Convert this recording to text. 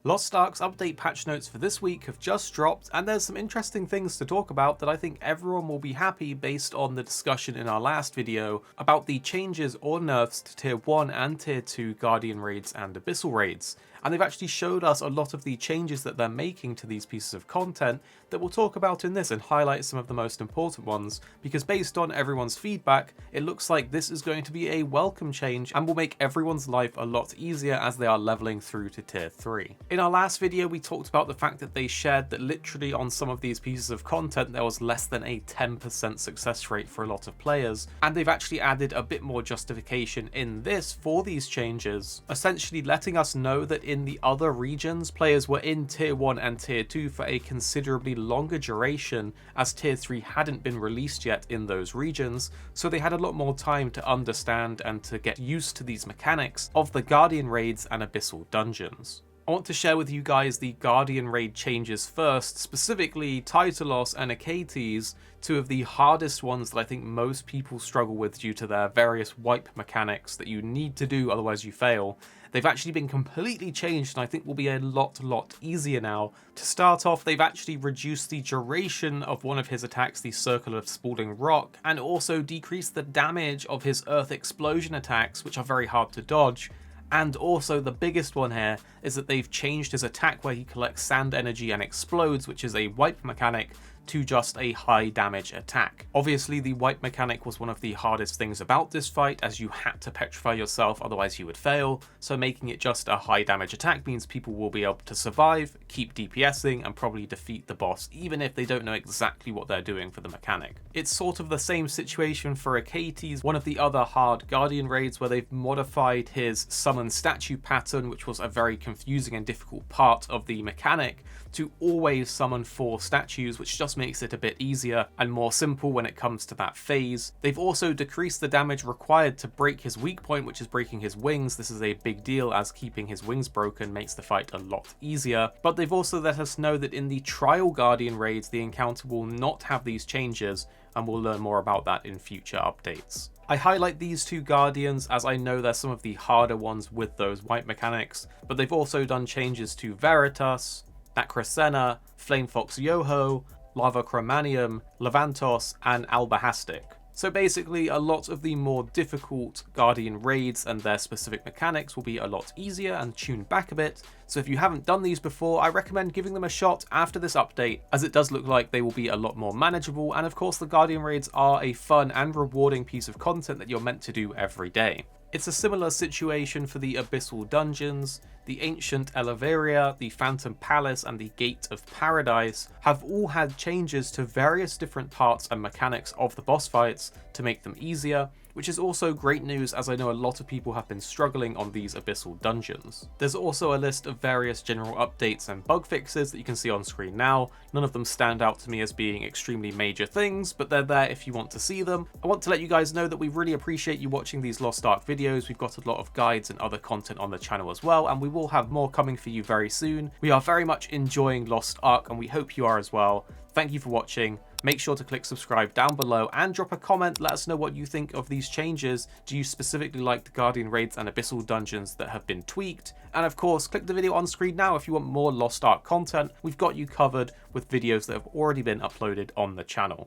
Lost Ark's update patch notes for this week have just dropped, and there's some interesting things to talk about that I think everyone will be happy based on the discussion in our last video about the changes or nerfs to Tier 1 and Tier 2 Guardian raids and Abyssal raids. And they've actually showed us a lot of the changes that they're making to these pieces of content that we'll talk about in this and highlight some of the most important ones, because based on everyone's feedback, it looks like this is going to be a welcome change and will make everyone's life a lot easier as they are leveling through to Tier 3. In our last video, we talked about the fact that they shared that literally on some of these pieces of content there was less than a 10% success rate for a lot of players, and they've actually added a bit more justification in this for these changes, essentially letting us know that in the other regions, players were in Tier 1 and Tier 2 for a considerably longer duration, as Tier 3 hadn't been released yet in those regions, so they had a lot more time to understand and to get used to these mechanics of the Guardian raids and Abyssal dungeons. I want to share with you guys the Guardian raid changes first, specifically Titalos and Achates, two of the hardest ones that I think most people struggle with due to their various wipe mechanics that you need to do otherwise you fail. They've actually been completely changed and I think will be a lot easier now. To start off, they've actually reduced the duration of one of his attacks, the Circle of Spalding Rock, and also decreased the damage of his Earth Explosion attacks, which are very hard to dodge. And also the biggest one here is that they've changed his attack where he collects sand energy and explodes, which is a wipe mechanic, to just a high damage attack. Obviously the wipe mechanic was one of the hardest things about this fight, as you had to petrify yourself otherwise you would fail, so making it just a high damage attack means people will be able to survive, keep DPSing and probably defeat the boss even if they don't know exactly what they're doing for the mechanic. It's sort of the same situation for Achates, one of the other hard Guardian raids, where they've modified his summon statue pattern, which was a very confusing and difficult part of the mechanic, to always summon 4 statues, which just makes it a bit easier and more simple when it comes to that phase. They've also decreased the damage required to break his weak point, which is breaking his wings. This is a big deal as keeping his wings broken makes the fight a lot easier. But they've also let us know that in the Trial Guardian raids, the encounter will not have these changes, and we'll learn more about that in future updates. I highlight these two Guardians as I know they're some of the harder ones with those wipe mechanics, but they've also done changes to Veritas, Acrocena, Flamefox Yoho, Lava Chromanium, Levantos, and Albahastic. So basically a lot of the more difficult Guardian raids and their specific mechanics will be a lot easier and tuned back a bit, so if you haven't done these before, I recommend giving them a shot after this update, as it does look like they will be a lot more manageable, and of course the Guardian raids are a fun and rewarding piece of content that you're meant to do every day. It's a similar situation for the Abyssal Dungeons. The Ancient Elevaria, the Phantom Palace, and the Gate of Paradise have all had changes to various different parts and mechanics of the boss fights to make them easier, which is also great news as I know a lot of people have been struggling on these Abyssal Dungeons. There's also a list of various general updates and bug fixes that you can see on screen now. None of them stand out to me as being extremely major things, but they're there if you want to see them. I want to let you guys know that we really appreciate you watching these Lost Ark videos. We've got a lot of guides and other content on the channel as well, and we will have more coming for you very soon. We are very much enjoying Lost Ark, and we hope you are as well. Thank you for watching. Make sure to click subscribe down below and drop a comment. Let us know what you think of these changes. Do you specifically like the Guardian raids and Abyssal dungeons that have been tweaked? And of course, click the video on screen now if you want more Lost Ark content. We've got you covered with videos that have already been uploaded on the channel.